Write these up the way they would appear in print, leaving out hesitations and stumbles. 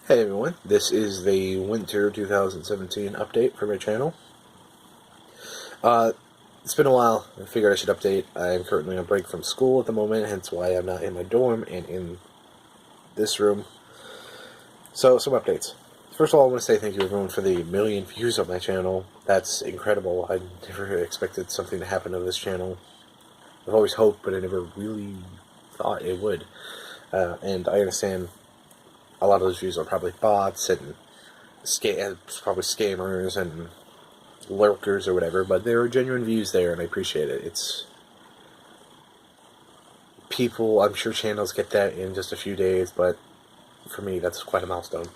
Hey everyone, this is the Winter 2017 update for my channel. It's been a while. I figured I should update. I'm currently on break from school at the moment, hence why I'm not in my dorm and in this room. So, some updates. First of all, I want to say thank you everyone for the 1,000,000 views on my channel. That's incredible. I never expected something to happen to this channel. I've always hoped, but I never really thought it would. And I understand a lot of those views are probably bots and probably scammers and lurkers or whatever, but there are genuine views there, and I appreciate it. It's people, I'm sure channels get that in just a few days, but for me, that's quite a milestone.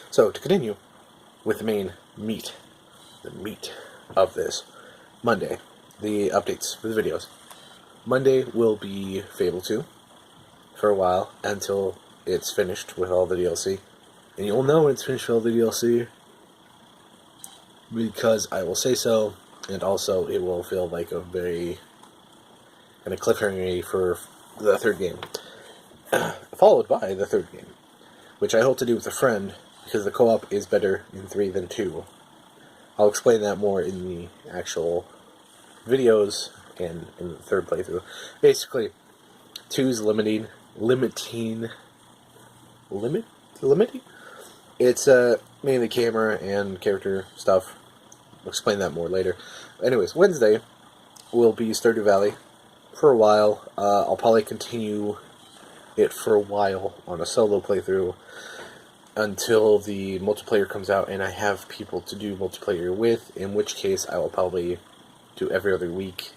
So, to continue with the meat of this, Monday, the updates for the videos. Monday will be Fable 2 for a while until it's finished with all the DLC. And you'll know when it's finished with all the DLC because I will say so, and also it will feel like a very kind of cliffhanger for the third game. Followed by the third game, which I hope to do with a friend, because the co-op is better in 3 than 2. I'll explain that more in the actual videos and in the third playthrough. Basically, 2's limiting? It's mainly camera and character stuff. I'll explain that more later. Anyways, Wednesday will be Stardew Valley for a while. I'll probably continue it for a while on a solo playthrough until the multiplayer comes out and I have people to do multiplayer with, in which case I will probably do every other week.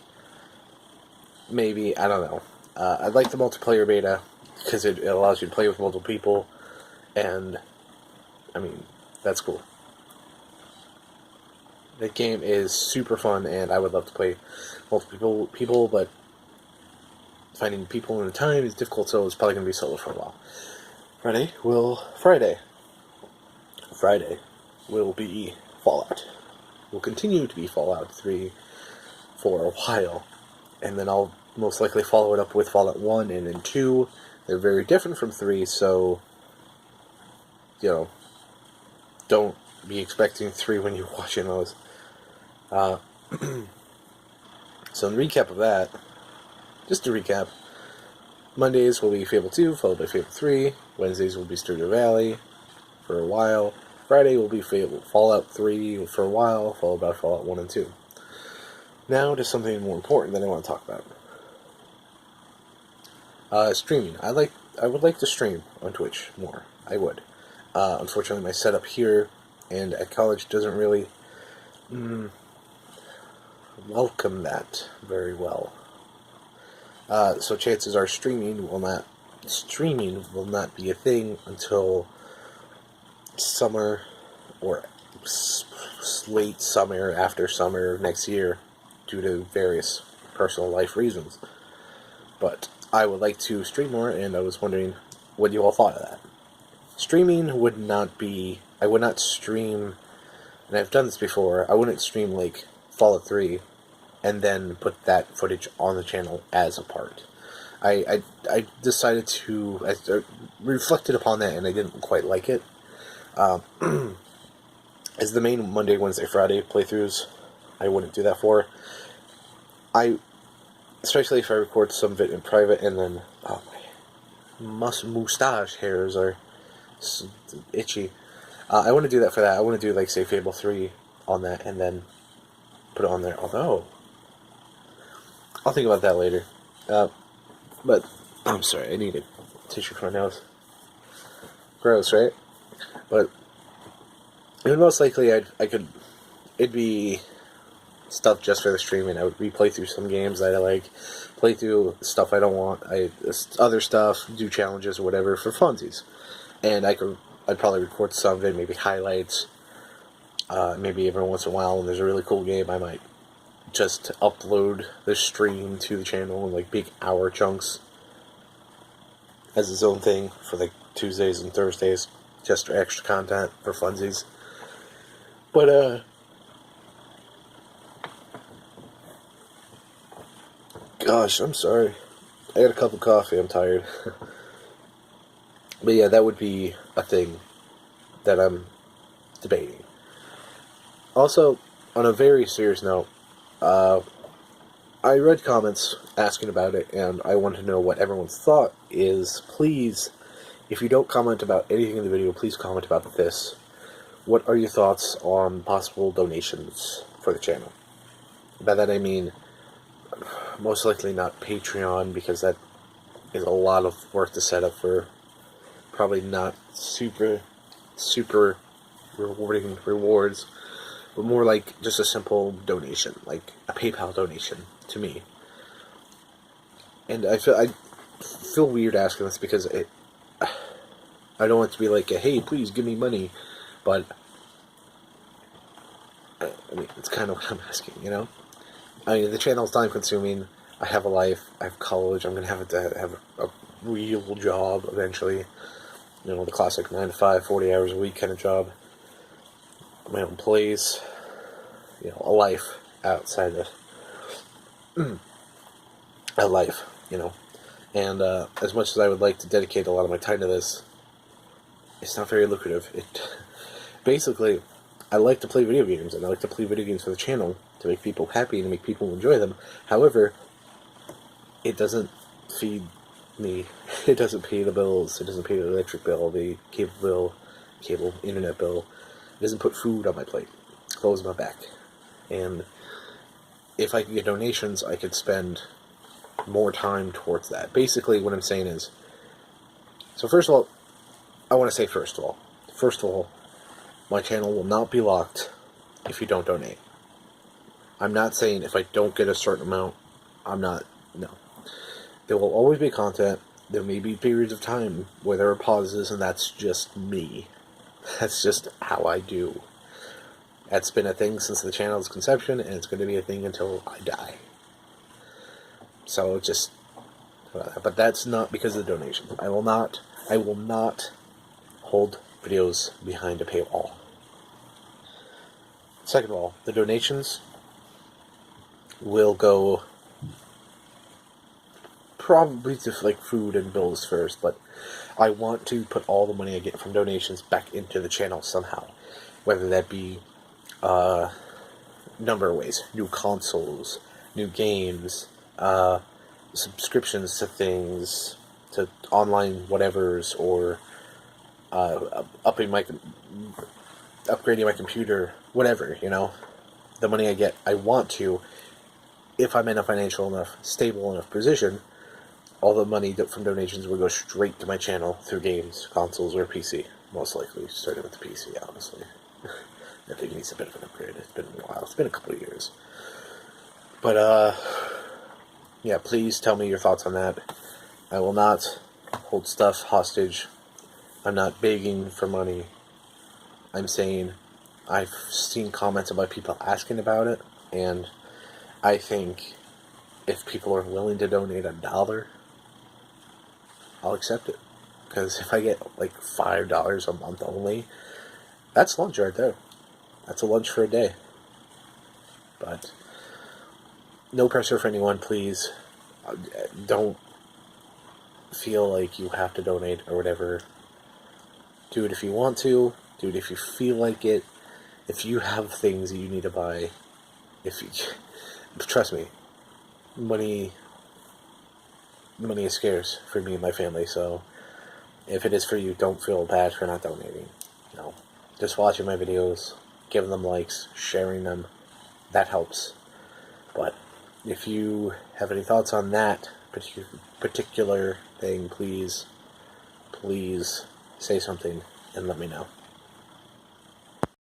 Maybe, I don't know. I like the multiplayer beta because it allows you to play with multiple people, and I mean, that's cool. That game is super fun, and I would love to play multiple people, but finding people in a time is difficult, so it's probably going to be solo for a while. Friday will be Fallout. Will continue to be Fallout 3 for a while, and then I'll most likely follow it up with Fallout 1 and then 2. They're very different from 3, so, you know, don't be expecting 3 when you're watching those. So in recap of that, just to recap, Mondays will be Fable 2, followed by Fable 3. Wednesdays will be Stardew Valley for a while. Friday will be Fallout 3 for a while, followed by Fallout 1 and 2. Now to something more important that I want to talk about. Streaming. I would like to stream on Twitch more. I would. Unfortunately, my setup here and at college doesn't really welcome that very well. So chances are streaming will not be a thing until summer or late summer, after summer next year, due to various personal life reasons. But I would like to stream more, and I was wondering what you all thought of that. Streaming would not be... I would not stream, and I've done this before, I wouldn't stream, like, Fallout 3 and then put that footage on the channel as a part. I decided to... I reflected upon that, and I didn't quite like it. As the main Monday, Wednesday, Friday playthroughs, I wouldn't do that for. Especially if I record some of it in private, and then, oh, my mustache hairs are itchy. I want to do that for that. I want to do, like, say, Fable 3 on that, and then put it on there. Although, I'll think about that later. But, I'm sorry, I need a tissue for my nose. Gross, right? But, most likely, it'd be stuff just for the stream, and I would replay through some games that I like, play through stuff I don't want, other stuff, do challenges or whatever for funsies. And I'd probably record some of it, maybe highlights. Maybe every once in a while when there's a really cool game, I might just upload the stream to the channel in like big hour chunks as its own thing for like Tuesdays and Thursdays, just for extra content for funsies. But gosh, I'm sorry. I got a cup of coffee, I'm tired. But yeah, that would be a thing that I'm debating. Also, on a very serious note, I read comments asking about it, and I want to know what everyone's thought is. Please, if you don't comment about anything in the video, please comment about this. What are your thoughts on possible donations for the channel? By that I mean, most likely not Patreon, because that is a lot of work to set up for probably not super rewarding rewards, but more like just a simple donation, like a PayPal donation to me. And I feel weird asking this because I don't want it to be like, hey, please give me money, but I mean, it's kind of what I'm asking, you know? I mean, the channel's time consuming. I have a life. I have college. I'm going to have a real job eventually. You know, the classic 9 to 5, 40 hours a week kind of job. My own place. You know, a life outside of a life, you know. And as much as I would like to dedicate a lot of my time to this, it's not very lucrative. Basically, I like to play video games, and I like to play video games for the channel to make people happy and to make people enjoy them. However, it doesn't feed me. It doesn't pay the bills. It doesn't pay the electric bill, the cable, internet bill. It doesn't put food on my plate, clothes on my back. And if I could get donations, I could spend more time towards that. Basically, what I'm saying is, so first of all, I want to say first of all, my channel will not be locked if you don't donate. I'm not saying if I don't get a certain amount, no. There will always be content. There may be periods of time where there are pauses, and that's just me. That's just how I do. That's been a thing since the channel's conception, and it's going to be a thing until I die. So just, but that's not because of the donations. I will not hold videos behind a paywall. Second of all, the donations will go probably to like food and bills first, but I want to put all the money I get from donations back into the channel somehow, whether that be number of ways: new consoles, new games, subscriptions to things, to online whatevers, or upgrading my computer, whatever, you know. The money I get, I want to, if I'm in a financial enough, stable enough position, all the money from donations will go straight to my channel through games, consoles, or PC. Most likely, starting with the PC, honestly. I think it needs a bit of an upgrade. It's been a while. It's been a couple of years. But, yeah, please tell me your thoughts on that. I will not hold stuff hostage. I'm not begging for money. I'm saying I've seen comments about people asking about it, and I think if people are willing to donate $1, I'll accept it. Because if I get like $5 a month only, that's lunch right there. That's a lunch for a day. But no pressure for anyone, please. Don't feel like you have to donate or whatever. Do it if you want to. Do it if you feel like it. If you have things that you need to buy, trust me, money is scarce for me and my family. So if it is for you, don't feel bad for not donating. You know, just watching my videos, giving them likes, sharing them, that helps. But if you have any thoughts on that particular thing, please say something and let me know.